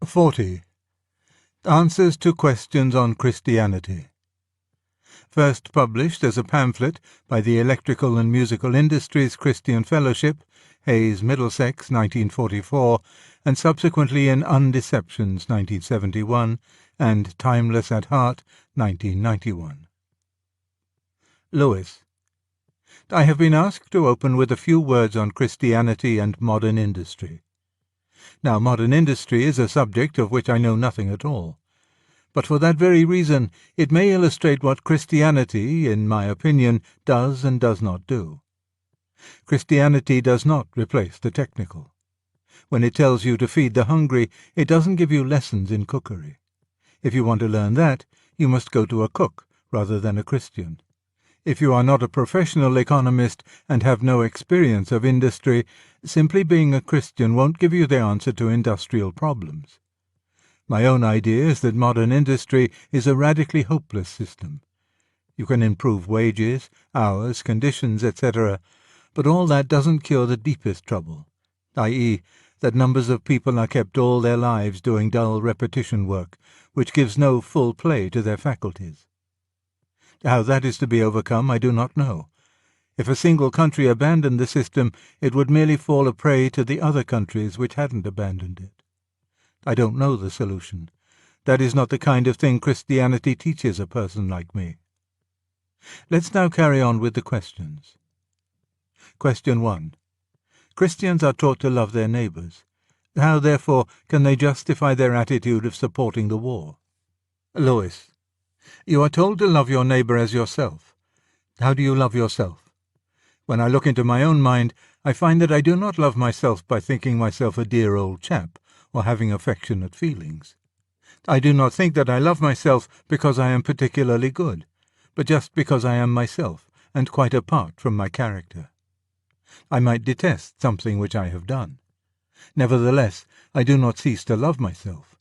40. Answers to Questions on Christianity. First published as a pamphlet by the Electrical and Musical Industries Christian Fellowship, Hayes, Middlesex, 1944, and subsequently in Undeceptions, 1971, and Timeless at Heart, 1991. Lewis. I have been asked to open with a few words on Christianity and modern industry. Now, modern industry is a subject of which I know nothing at all. But for that very reason, it may illustrate what Christianity, in my opinion, does and does not do. Christianity does not replace the technical. When it tells you to feed the hungry, it doesn't give you lessons in cookery. If you want to learn that, you must go to a cook rather than a Christian. If you are not a professional economist and have no experience of industry, simply being a Christian won't give you the answer to industrial problems. My own idea is that modern industry is a radically hopeless system. You can improve wages, hours, conditions, etc., but all that doesn't cure the deepest trouble, i.e., that numbers of people are kept all their lives doing dull repetition work, which gives no full play to their faculties. How that is to be overcome I do not know. If a single country abandoned the system, it would merely fall a prey to the other countries which hadn't abandoned it. I don't know the solution. That is not the kind of thing Christianity teaches a person like me. Let's now carry on with the questions. Question 1. Christians are taught to love their neighbours. How, therefore, can they justify their attitude of supporting the war? Lewis. You are told to love your neighbour as yourself. How do you love yourself? When I look into my own mind, I find that I do not love myself by thinking myself a dear old chap, or having affectionate feelings. I do not think that I love myself because I am particularly good, but just because I am myself, and quite apart from my character. I might detest something which I have done. Nevertheless, I do not cease to love myself.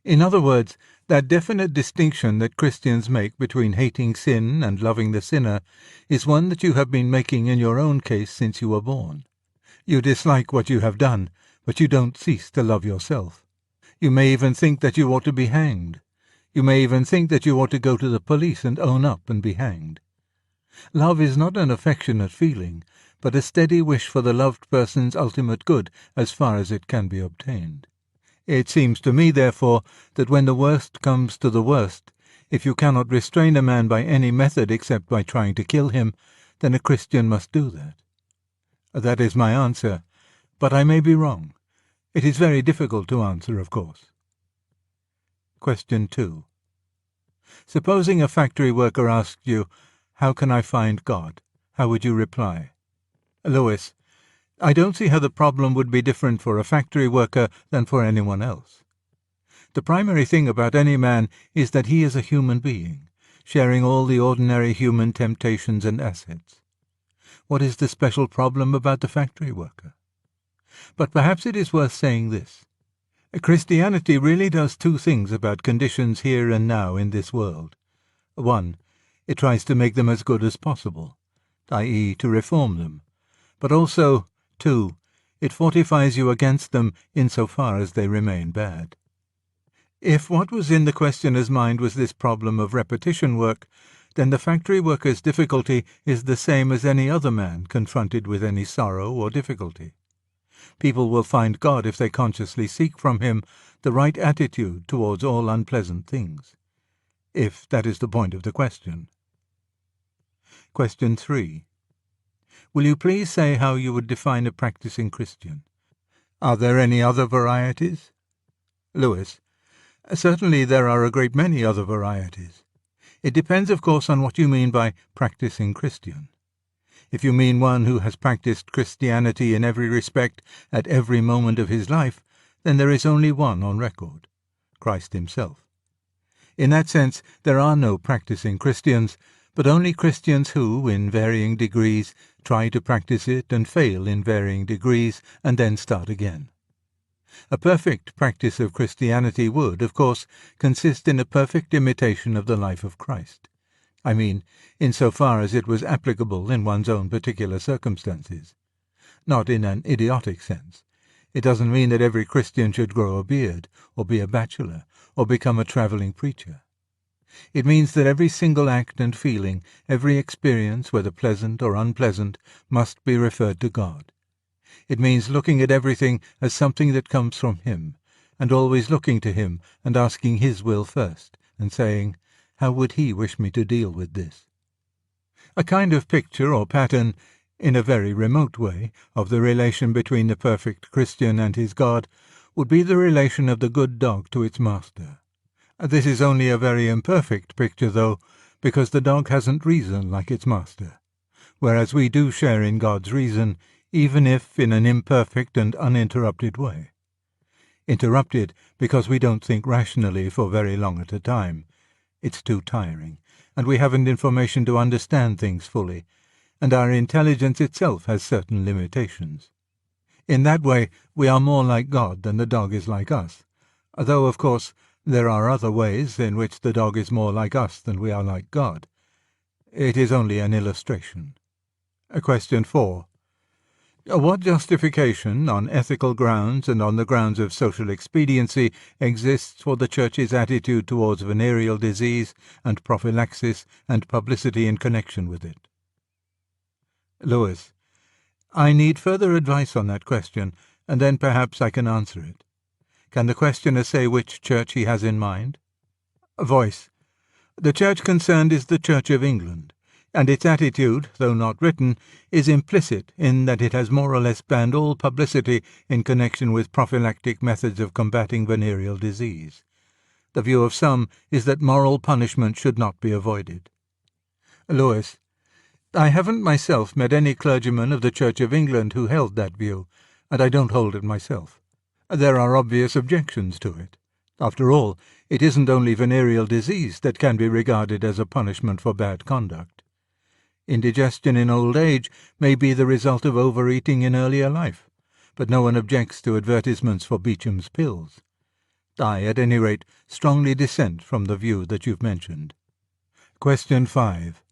In other words, that definite distinction that Christians make between hating sin and loving the sinner is one that you have been making in your own case since you were born. You dislike what you have done, but you don't cease to love yourself. You may even think that you ought to be hanged. You may even think that you ought to go to the police and own up and be hanged. Love is not an affectionate feeling, but a steady wish for the loved person's ultimate good as far as it can be obtained. It seems to me, therefore, that when the worst comes to the worst, if you cannot restrain a man by any method except by trying to kill him, then a Christian must do that. That is my answer, but I may be wrong. It is very difficult to answer, of course. Question 2. Supposing a factory worker asked you, "How can I find God?" How would you reply? Lewis. I don't see how the problem would be different for a factory worker than for anyone else. The primary thing about any man is that he is a human being, sharing all the ordinary human temptations and assets. What is the special problem about the factory worker? But perhaps it is worth saying this. Christianity really does two things about conditions here and now in this world. 1. It tries to make them as good as possible, i.e., to reform them, but also 2. It fortifies you against them insofar as they remain bad. If what was in the questioner's mind was this problem of repetition work, then the factory worker's difficulty is the same as any other man confronted with any sorrow or difficulty. People will find God if they consciously seek from him the right attitude towards all unpleasant things, if that is the point of the question. Question 3. Will you please say how you would define a practicing Christian? Are there any other varieties? Lewis. Certainly there are a great many other varieties. It depends, of course, on what you mean by practicing Christian. If you mean one who has practiced Christianity in every respect at every moment of his life, then there is only one on record, Christ himself. In that sense, there are no practicing Christians, but only Christians who, in varying degrees, try to practice it and fail in varying degrees, and then start again. A perfect practice of Christianity would, of course, consist in a perfect imitation of the life of Christ. I mean, insofar as it was applicable in one's own particular circumstances. Not in an idiotic sense. It doesn't mean that every Christian should grow a beard, or be a bachelor, or become a travelling preacher. It means that every single act and feeling, every experience, whether pleasant or unpleasant, must be referred to God. It means looking at everything as something that comes from Him, and always looking to Him and asking His will first, and saying, "How would He wish me to deal with this?" A kind of picture or pattern, in a very remote way, of the relation between the perfect Christian and his God would be the relation of the good dog to its master. This is only a very imperfect picture, though, because the dog hasn't reason like its master, whereas we do share in God's reason, even if in an imperfect and uninterrupted way. Interrupted because we don't think rationally for very long at a time. It's too tiring, and we haven't information to understand things fully, and our intelligence itself has certain limitations. In that way, we are more like God than the dog is like us, though, of course, there are other ways in which the dog is more like us than we are like God. It is only an illustration. Question 4. What justification, on ethical grounds and on the grounds of social expediency, exists for the Church's attitude towards venereal disease and prophylaxis and publicity in connection with it? Lewis: I need further advice on that question, and then perhaps I can answer it. Can the questioner say which church he has in mind? Voice: The church concerned is the Church of England, and its attitude, though not written, is implicit in that it has more or less banned all publicity in connection with prophylactic methods of combating venereal disease. The view of some is that moral punishment should not be avoided. Lewis: I haven't myself met any clergyman of the Church of England who held that view, and I don't hold it myself. There are obvious objections to it. After all, it isn't only venereal disease that can be regarded as a punishment for bad conduct. Indigestion in old age may be the result of overeating in earlier life, but no one objects to advertisements for Beecham's pills. I, at any rate, strongly dissent from the view that you've mentioned. Question 5.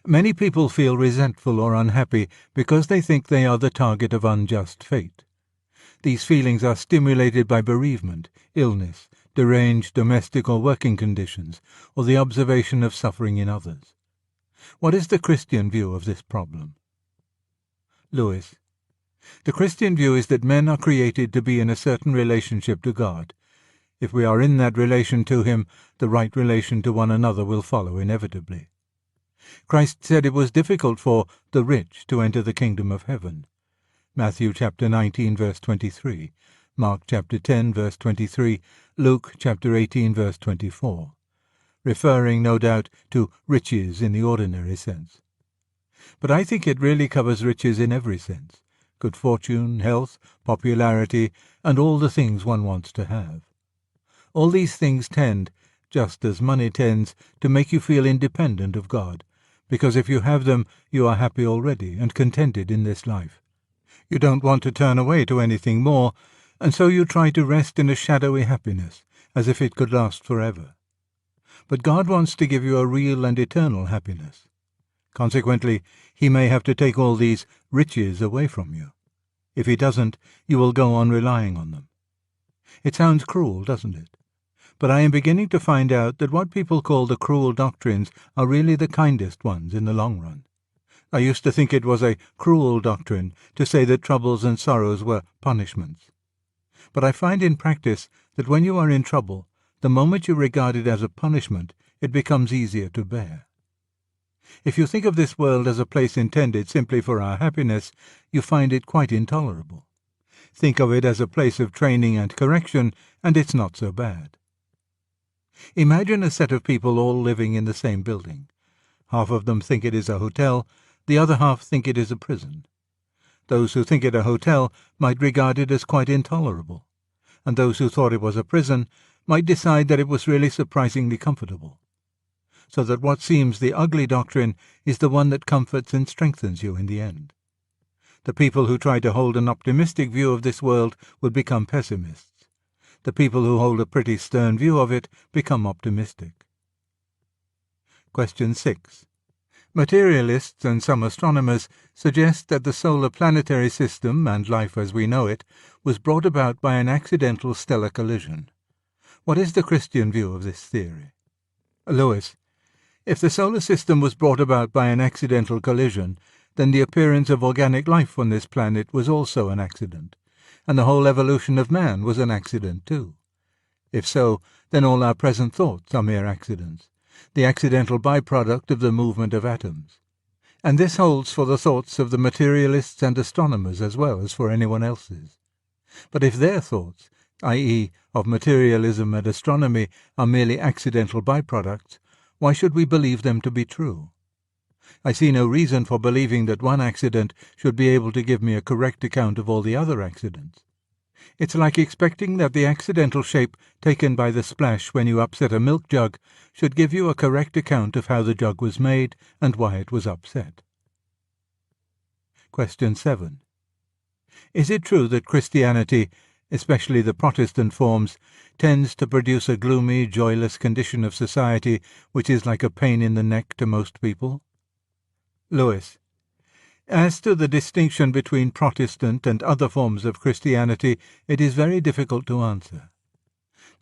Many people feel resentful or unhappy because they think they are the target of unjust fate. These feelings are stimulated by bereavement, illness, deranged domestic or working conditions, or the observation of suffering in others. What is the Christian view of this problem? Lewis: The Christian view is that men are created to be in a certain relationship to God. If we are in that relation to Him, the right relation to one another will follow inevitably. Christ said it was difficult for the rich to enter the kingdom of heaven. Matthew chapter 19, verse 23, Mark chapter 10, verse 23, Luke chapter 18, verse 24, referring, no doubt, to riches in the ordinary sense. But I think it really covers riches in every sense: good fortune, health, popularity, and all the things one wants to have. All these things tend, just as money tends, to make you feel independent of God, because if you have them, you are happy already and contented in this life. You don't want to turn away to anything more, and so you try to rest in a shadowy happiness, as if it could last forever. But God wants to give you a real and eternal happiness. Consequently, He may have to take all these riches away from you. If He doesn't, you will go on relying on them. It sounds cruel, doesn't it? But I am beginning to find out that what people call the cruel doctrines are really the kindest ones in the long run. I used to think it was a cruel doctrine to say that troubles and sorrows were punishments. But I find in practice that when you are in trouble, the moment you regard it as a punishment, it becomes easier to bear. If you think of this world as a place intended simply for our happiness, you find it quite intolerable. Think of it as a place of training and correction, and it's not so bad. Imagine a set of people all living in the same building. Half of them think it is a hotel, the other half think it is a prison. Those who think it a hotel might regard it as quite intolerable, and those who thought it was a prison might decide that it was really surprisingly comfortable. So that what seems the ugly doctrine is the one that comforts and strengthens you in the end. The people who try to hold an optimistic view of this world would become pessimists. The people who hold a pretty stern view of it become optimistic. Question 6. Materialists and some astronomers suggest that the solar planetary system and life as we know it was brought about by an accidental stellar collision. What is the Christian view of this theory? Lewis: if the solar system was brought about by an accidental collision, then the appearance of organic life on this planet was also an accident, and the whole evolution of man was an accident too. If so, then all our present thoughts are mere accidents, the accidental byproduct of the movement of atoms. And this holds for the thoughts of the materialists and astronomers as well as for anyone else's. But if their thoughts, i.e., of materialism and astronomy, are merely accidental byproducts, why should we believe them to be true? I see no reason for believing that one accident should be able to give me a correct account of all the other accidents. It's like expecting that the accidental shape taken by the splash when you upset a milk jug should give you a correct account of how the jug was made and why it was upset. Question 7. Is it true that Christianity, especially the Protestant forms, tends to produce a gloomy, joyless condition of society which is like a pain in the neck to most people? Lewis: as to the distinction between Protestant and other forms of Christianity, it is very difficult to answer.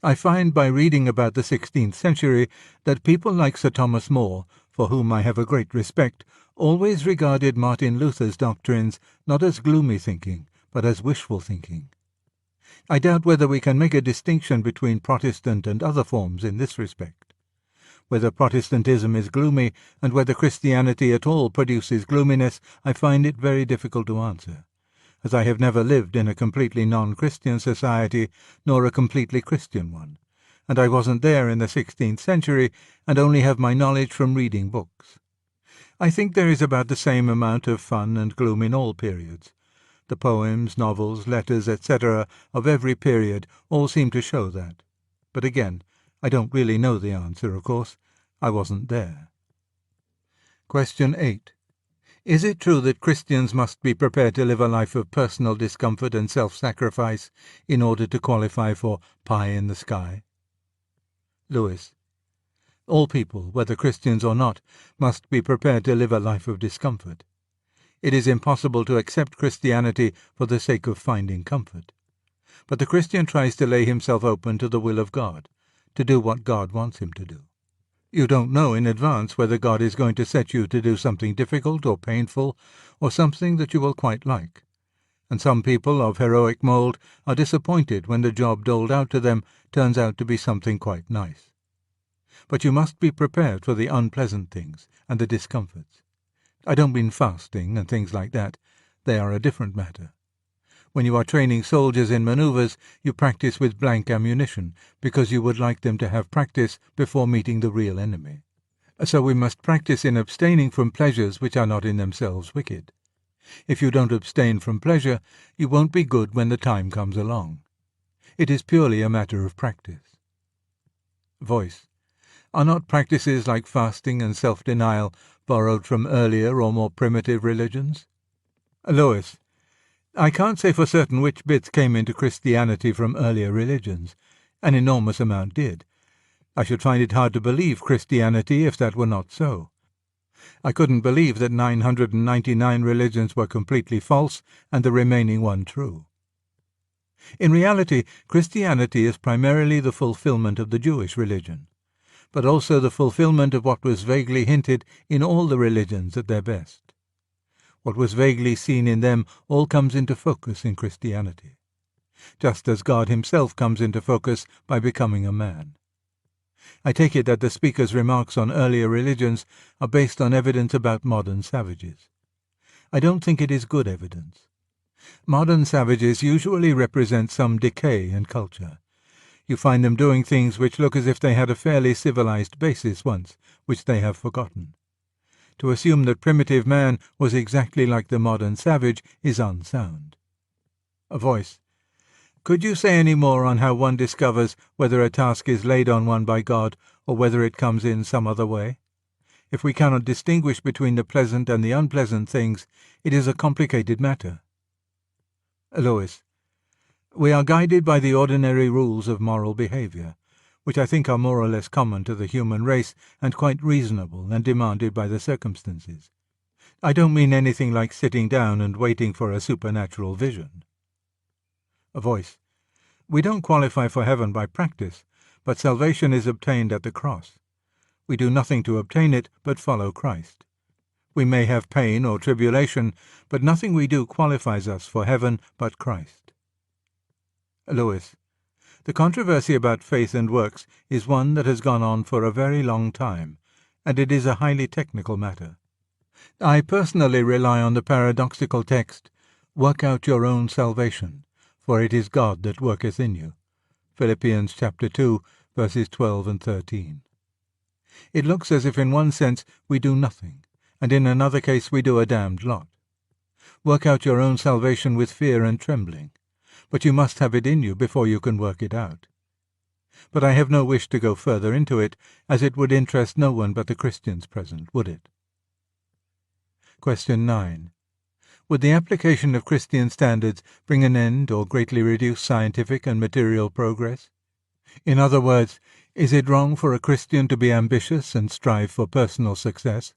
I find by reading about the 16th century that people like Sir Thomas More, for whom I have a great respect, always regarded Martin Luther's doctrines not as gloomy thinking, but as wishful thinking. I doubt whether we can make a distinction between Protestant and other forms in this respect. Whether Protestantism is gloomy, and whether Christianity at all produces gloominess, I find it very difficult to answer, as I have never lived in a completely non-Christian society, nor a completely Christian one, and I wasn't there in the 16th century, and only have my knowledge from reading books. I think there is about the same amount of fun and gloom in all periods. The poems, novels, letters, etc. of every period all seem to show that. But again, I don't really know the answer, of course. I wasn't there. Question 8. Is it true that Christians must be prepared to live a life of personal discomfort and self-sacrifice in order to qualify for pie in the sky? Lewis: all people, whether Christians or not, must be prepared to live a life of discomfort. It is impossible to accept Christianity for the sake of finding comfort. But the Christian tries to lay himself open to the will of God, to do what God wants him to do. You don't know in advance whether God is going to set you to do something difficult or painful, or something that you will quite like. And some people of heroic mould are disappointed when the job doled out to them turns out to be something quite nice. But you must be prepared for the unpleasant things and the discomforts. I don't mean fasting and things like that. They are a different matter. When you are training soldiers in manoeuvres, you practice with blank ammunition, because you would like them to have practice before meeting the real enemy. So we must practice in abstaining from pleasures which are not in themselves wicked. If you don't abstain from pleasure, you won't be good when the time comes along. It is purely a matter of practice. Voice: are not practices like fasting and self-denial borrowed from earlier or more primitive religions? Lewis: I can't say for certain which bits came into Christianity from earlier religions. An enormous amount did. I should find it hard to believe Christianity if that were not so. I couldn't believe that 999 religions were completely false and the remaining one true. In reality, Christianity is primarily the fulfillment of the Jewish religion, but also the fulfillment of what was vaguely hinted in all the religions at their best. What was vaguely seen in them all comes into focus in Christianity, just as God himself comes into focus by becoming a man. I take it that the speaker's remarks on earlier religions are based on evidence about modern savages. I don't think it is good evidence. Modern savages usually represent some decay in culture. You find them doing things which look as if they had a fairly civilized basis once, which they have forgotten. To assume that primitive man was exactly like the modern savage is unsound. A voice: could you say any more on how one discovers whether a task is laid on one by God or whether it comes in some other way? If we cannot distinguish between the pleasant and the unpleasant things, it is a complicated matter. Lewis: we are guided by the ordinary rules of moral behavior. which I think are more or less common to the human race and quite reasonable and demanded by the circumstances. I don't mean anything like sitting down and waiting for a supernatural vision. A voice. We don't qualify for heaven by practice, but salvation is obtained at the cross. We do nothing to obtain it but follow Christ. We may have pain or tribulation, but nothing we do qualifies us for heaven but Christ. Lewis. The controversy about faith and works is one that has gone on for a very long time, and it is a highly technical matter. I personally rely on the paradoxical text, "Work out your own salvation, for it is God that worketh in you." Philippians chapter 2, verses 12 and 13. It looks as if in one sense we do nothing, and in another case we do a damned lot. Work out your own salvation with fear and trembling, but you must have it in you before you can work it out. But I have no wish to go further into it, as it would interest no one but the Christians present, would it? Question 9. Would the application of Christian standards bring an end or greatly reduce scientific and material progress? In other words, is it wrong for a Christian to be ambitious and strive for personal success?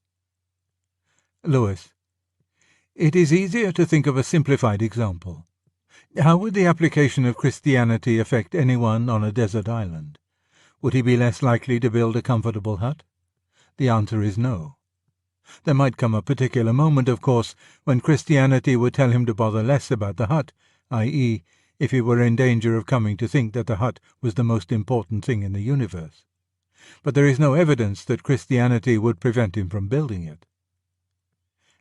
Lewis. It is easier to think of a simplified example. How would the application of Christianity affect anyone on a desert island? Would he be less likely to build a comfortable hut? The answer is no. There might come a particular moment, of course, when Christianity would tell him to bother less about the hut, i.e., if he were in danger of coming to think that the hut was the most important thing in the universe. But there is no evidence that Christianity would prevent him from building it.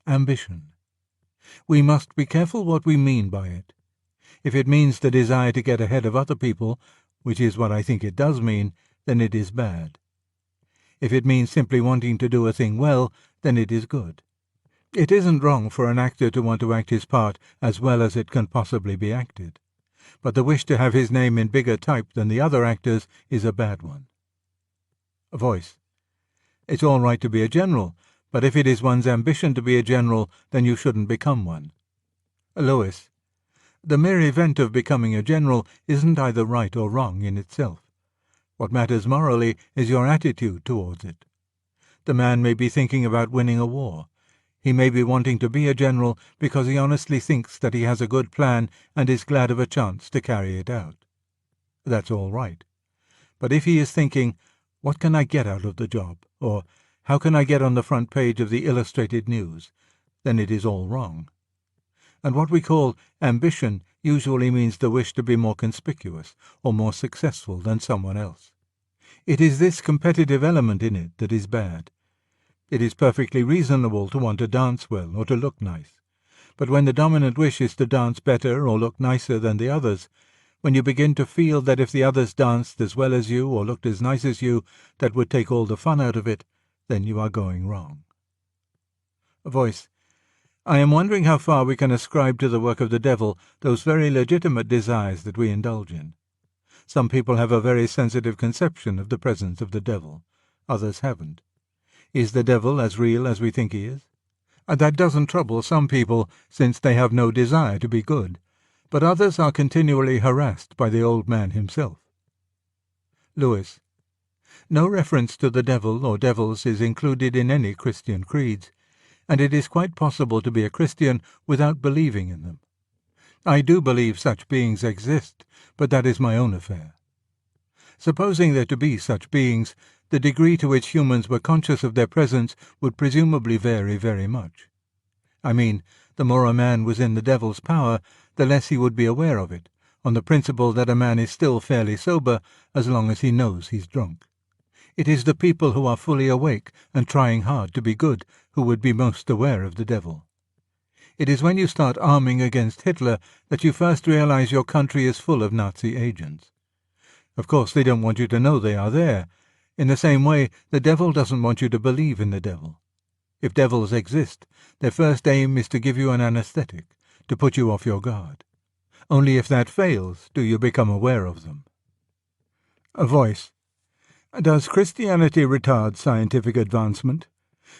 Ambition. We must be careful what we mean by it. If it means the desire to get ahead of other people, which is what I think it does mean, then it is bad. If it means simply wanting to do a thing well, then it is good. It isn't wrong for an actor to want to act his part as well as it can possibly be acted, but the wish to have his name in bigger type than the other actors is a bad one. A voice. It's all right to be a general, but if it is one's ambition to be a general, then you shouldn't become one. Lewis. The mere event of becoming a general isn't either right or wrong in itself. What matters morally is your attitude towards it. The man may be thinking about winning a war. He may be wanting to be a general because he honestly thinks that he has a good plan and is glad of a chance to carry it out. That's all right. But if he is thinking, "What can I get out of the job?" or "How can I get on the front page of the Illustrated News?" then it is all wrong. And what we call ambition usually means the wish to be more conspicuous or more successful than someone else. It is this competitive element in it that is bad. It is perfectly reasonable to want to dance well or to look nice. But when the dominant wish is to dance better or look nicer than the others, when you begin to feel that if the others danced as well as you or looked as nice as you, that would take all the fun out of it, then you are going wrong. A voice. I am wondering how far we can ascribe to the work of the devil those very legitimate desires that we indulge in. Some people have a very sensitive conception of the presence of the devil. Others haven't. Is the devil as real as we think he is? That doesn't trouble some people, since they have no desire to be good, but others are continually harassed by the old man himself. Lewis. No reference to the devil or devils is included in any Christian creeds, and it is quite possible to be a Christian without believing in them. I do believe such beings exist, but that is my own affair. Supposing there to be such beings, the degree to which humans were conscious of their presence would presumably vary very much. I mean, the more a man was in the devil's power, the less he would be aware of it, on the principle that a man is still fairly sober as long as he knows he's drunk. It is the people who are fully awake and trying hard to be good who would be most aware of the devil. It is when you start arming against Hitler that you first realize your country is full of Nazi agents. Of course, they don't want you to know they are there. In the same way, the devil doesn't want you to believe in the devil. If devils exist, their first aim is to give you an anesthetic, to put you off your guard. Only if that fails do you become aware of them. A voice. Does Christianity retard scientific advancement?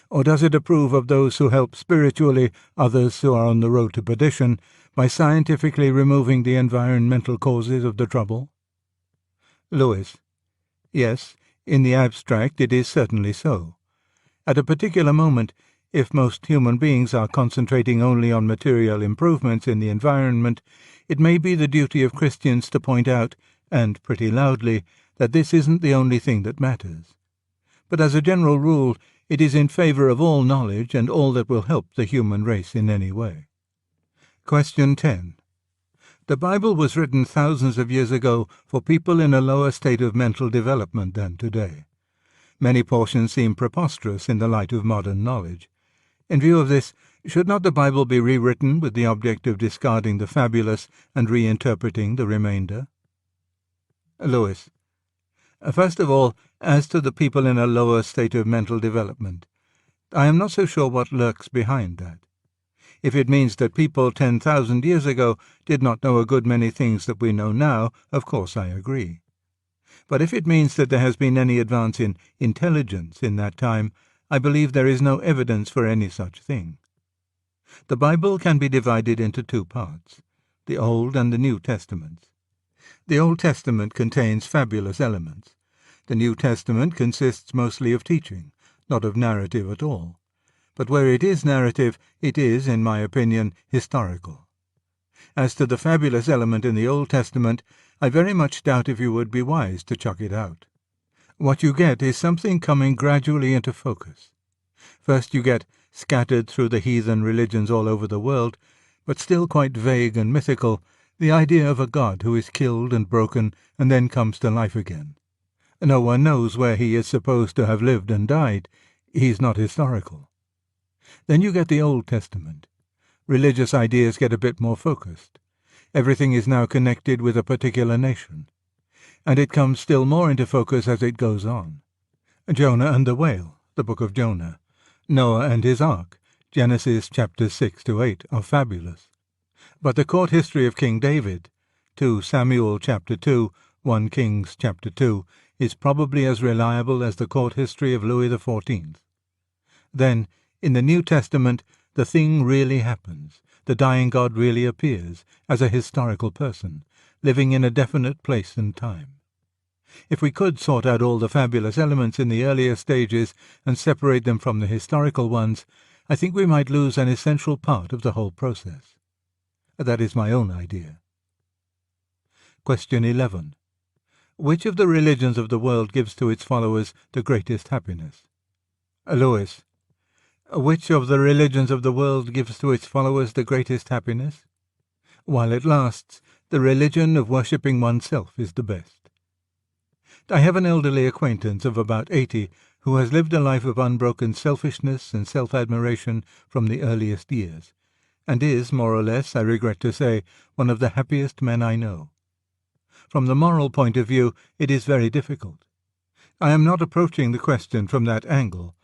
Or does it approve of those who help spiritually others who are on the road to perdition by scientifically removing the environmental causes of the trouble? Lewis. Yes, in the abstract it is certainly so. At a particular moment, if most human beings are concentrating only on material improvements in the environment, it may be the duty of Christians to point out, and pretty loudly, that this isn't the only thing that matters. But as a general rule, it is in favor of all knowledge and all that will help the human race in any way. Question 10. The Bible was written thousands of years ago for people in a lower state of mental development than today. Many portions seem preposterous in the light of modern knowledge. In view of this, should not the Bible be rewritten with the object of discarding the fabulous and reinterpreting the remainder? Lewis. First of all, as to the people in a lower state of mental development, I am not so sure what lurks behind that. If it means that people 10,000 years ago did not know a good many things that we know now, of course I agree. But if it means that there has been any advance in intelligence in that time, I believe there is no evidence for any such thing. The Bible can be divided into two parts, the Old and the New Testaments. The Old Testament contains fabulous elements. The New Testament consists mostly of teaching, not of narrative at all. But where it is narrative, it is, in my opinion, historical. As to the fabulous element in the Old Testament, I very much doubt if you would be wise to chuck it out. What you get is something coming gradually into focus. First you get, scattered through the heathen religions all over the world, but still quite vague and mythical, the idea of a God who is killed and broken and then comes to life again. No one knows where he is supposed to have lived and died. He's not historical. Then you get the Old Testament. Religious ideas get a bit more focused. Everything is now connected with a particular nation. And it comes still more into focus as it goes on. Jonah and the whale, the book of Jonah. Noah and his ark, Genesis chapters 6 to 8, are fabulous. But the court history of King David, 2 Samuel chapter 2, 1 Kings chapter 2, is probably as reliable as the court history of Louis XIV. Then, in the New Testament, the thing really happens. The dying God really appears, as a historical person, living in a definite place and time. If we could sort out all the fabulous elements in the earlier stages and separate them from the historical ones, I think we might lose an essential part of the whole process. That is my own idea. Question 11. Which of the religions of the world gives to its followers the greatest happiness? Lewis. Which of the religions of the world gives to its followers the greatest happiness? While it lasts, the religion of worshipping oneself is the best. I have an elderly acquaintance of about 80 who has lived a life of unbroken selfishness and self-admiration from the earliest years, and is, more or less, I regret to say, one of the happiest men I know. From the moral point of view, it is very difficult. I am not approaching the question from that angle.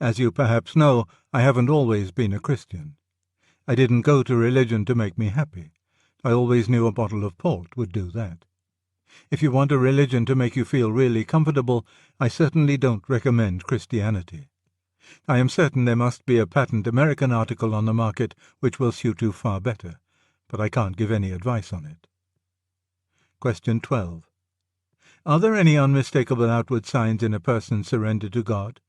As you perhaps know, I haven't always been a Christian. I didn't go to religion to make me happy. I always knew a bottle of port would do that. If you want a religion to make you feel really comfortable, I certainly don't recommend Christianity. I am certain there must be a patent American article on the market which will suit you far better, but I can't give any advice on it. Question 12. Are there any unmistakable outward signs in a person surrendered to God?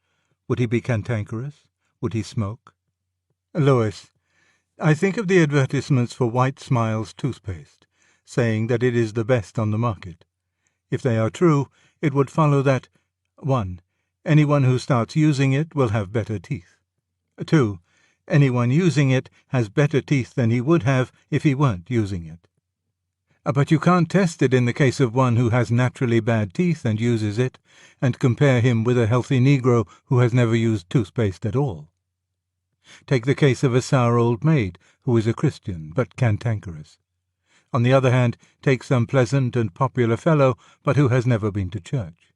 Would he be cantankerous? Would he smoke? Lewis. I think of the advertisements for White Smiles toothpaste, saying that it is the best on the market. If they are true, it would follow that 1. Anyone who starts using it will have better teeth. 2. Anyone using it has better teeth than he would have if he weren't using it. But you can't test it in the case of one who has naturally bad teeth and uses it, and compare him with a healthy Negro who has never used toothpaste at all. Take the case of a sour old maid who is a Christian but cantankerous. On the other hand, take some pleasant and popular fellow but who has never been to church.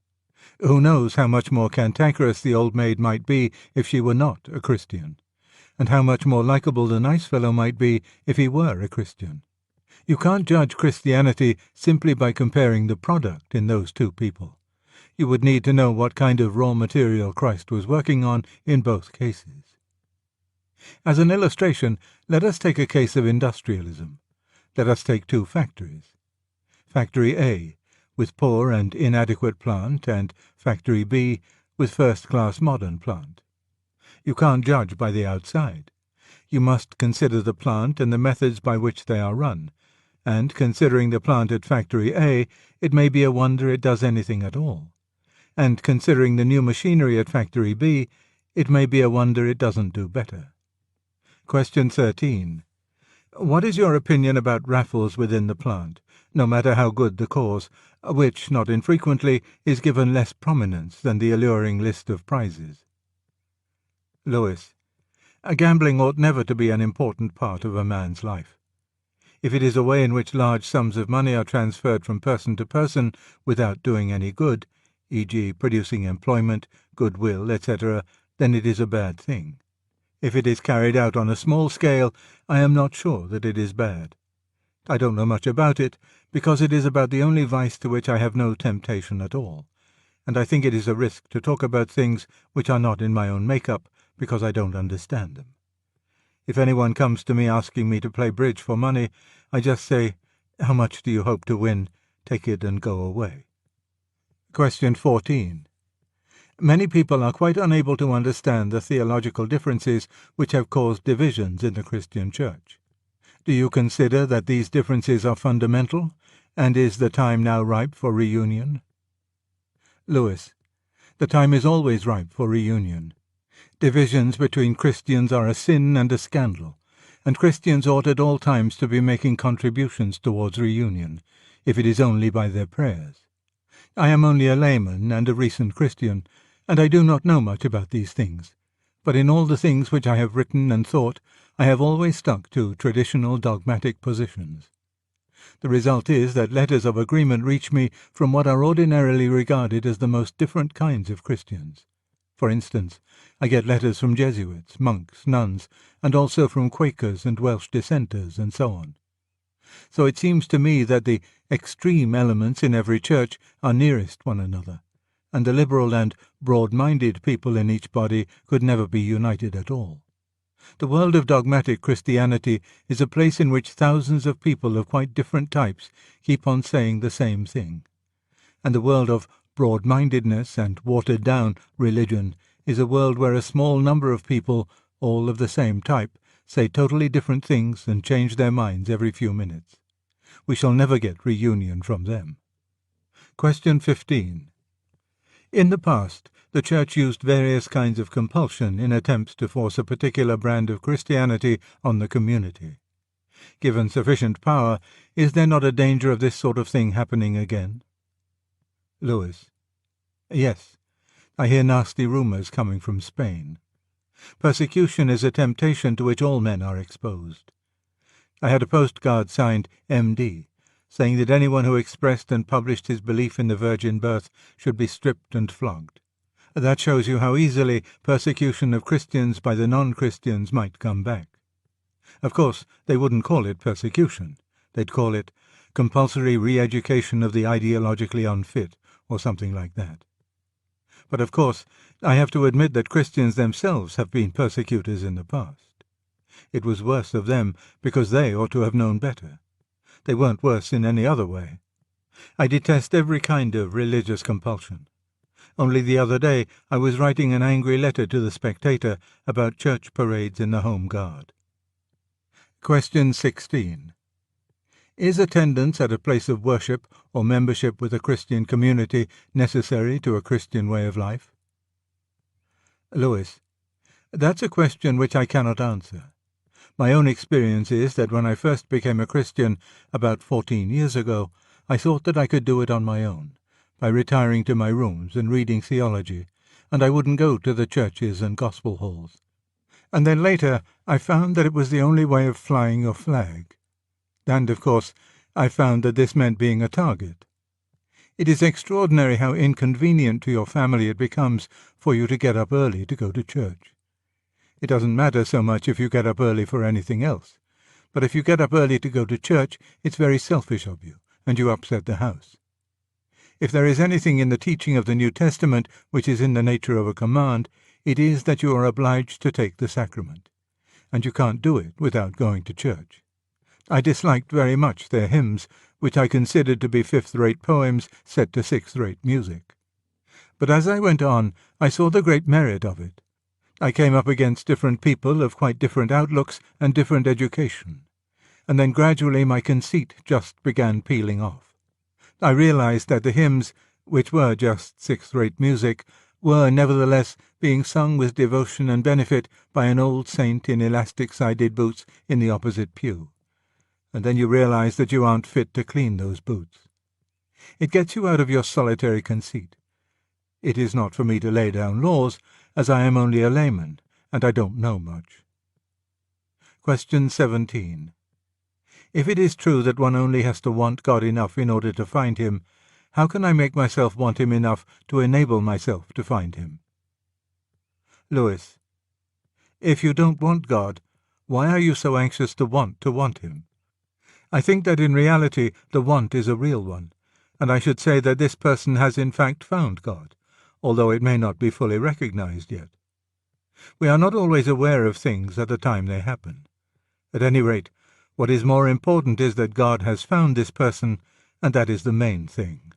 Who knows how much more cantankerous the old maid might be if she were not a Christian, and how much more likable the nice fellow might be if he were a Christian. You can't judge Christianity simply by comparing the product in those two people. You would need to know what kind of raw material Christ was working on in both cases. As an illustration, let us take a case of industrialism. Let us take two factories. Factory A, with poor and inadequate plant, and factory B with first-class modern plant. You can't judge by the outside. You must consider the plant and the methods by which they are run, and considering the plant at factory A, it may be a wonder it does anything at all. And considering the new machinery at factory B, it may be a wonder it doesn't do better. Question 13. What is your opinion about raffles within the plant, no matter how good the cause, which, not infrequently, is given less prominence than the alluring list of prizes? Lewis. Gambling ought never to be an important part of a man's life. If it is a way in which large sums of money are transferred from person to person without doing any good, e.g. producing employment, goodwill, etc., then it is a bad thing. If it is carried out on a small scale, I am not sure that it is bad. I don't know much about it, because it is about the only vice to which I have no temptation at all, and I think it is a risk to talk about things which are not in my own make-up, because I don't understand them. If anyone comes to me asking me to play bridge for money, I just say, "How much do you hope to win? Take it and go away." Question 14. Many people are quite unable to understand the theological differences which have caused divisions in the Christian Church. Do you consider that these differences are fundamental, and is the time now ripe for reunion? Lewis. The time is always ripe for reunion. Divisions between Christians are a sin and a scandal, and Christians ought at all times to be making contributions towards reunion, if it is only by their prayers. I am only a layman and a recent Christian, and I do not know much about these things, but in all the things which I have written and thought, I have always stuck to traditional dogmatic positions. The result is that letters of agreement reach me from what are ordinarily regarded as the most different kinds of Christians. For instance, I get letters from Jesuits, monks, nuns, and also from Quakers and Welsh dissenters, and so on. So it seems to me that the extreme elements in every church are nearest one another, and the liberal and broad-minded people in each body could never be united at all. The world of dogmatic Christianity is a place in which thousands of people of quite different types keep on saying the same thing. And the world of broad-mindedness and watered-down religion is a world where a small number of people, all of the same type, say totally different things and change their minds every few minutes. We shall never get reunion from them. Question 15. In the past, the Church used various kinds of compulsion in attempts to force a particular brand of Christianity on the community. Given sufficient power, is there not a danger of this sort of thing happening again? Lewis. Yes. I hear nasty rumours coming from Spain. Persecution is a temptation to which all men are exposed. I had a postcard signed M.D., saying that anyone who expressed and published his belief in the virgin birth should be stripped and flogged. That shows you how easily persecution of Christians by the non-Christians might come back. Of course, they wouldn't call it persecution. They'd call it compulsory re-education of the ideologically unfit, or something like that. But of course, I have to admit that Christians themselves have been persecutors in the past. It was worse of them because they ought to have known better. They weren't worse in any other way. I detest every kind of religious compulsion. Only the other day I was writing an angry letter to the Spectator about church parades in the Home Guard. Question 16. Is attendance at a place of worship or membership with a Christian community necessary to a Christian way of life? Lewis. That's a question which I cannot answer. My own experience is that when I first became a Christian, about 14 years ago, I thought that I could do it on my own, by retiring to my rooms and reading theology, and I wouldn't go to the churches and gospel halls. And then later I found that it was the only way of flying your flag. And, of course, I found that this meant being a target. It is extraordinary how inconvenient to your family it becomes for you to get up early to go to church. It doesn't matter so much if you get up early for anything else, but if you get up early to go to church, it's very selfish of you, and you upset the house. If there is anything in the teaching of the New Testament which is in the nature of a command, it is that you are obliged to take the sacrament, and you can't do it without going to church. I disliked very much their hymns, which I considered to be fifth-rate poems set to sixth-rate music. But as I went on, I saw the great merit of it. I came up against different people of quite different outlooks and different education, and then gradually my conceit just began peeling off. I realized that the hymns, which were just sixth-rate music, were nevertheless being sung with devotion and benefit by an old saint in elastic-sided boots in the opposite pew. And then you realize that you aren't fit to clean those boots. It gets you out of your solitary conceit. It is not for me to lay down laws, as I am only a layman, and I don't know much. Question 17. If it is true that one only has to want God enough in order to find him, how can I make myself want him enough to enable myself to find him? Lewis. If you don't want God, why are you so anxious to want him? I think that in reality the want is a real one, and I should say that this person has in fact found God, although it may not be fully recognized yet. We are not always aware of things at the time they happen. At any rate, what is more important is that God has found this person, and that is the main thing.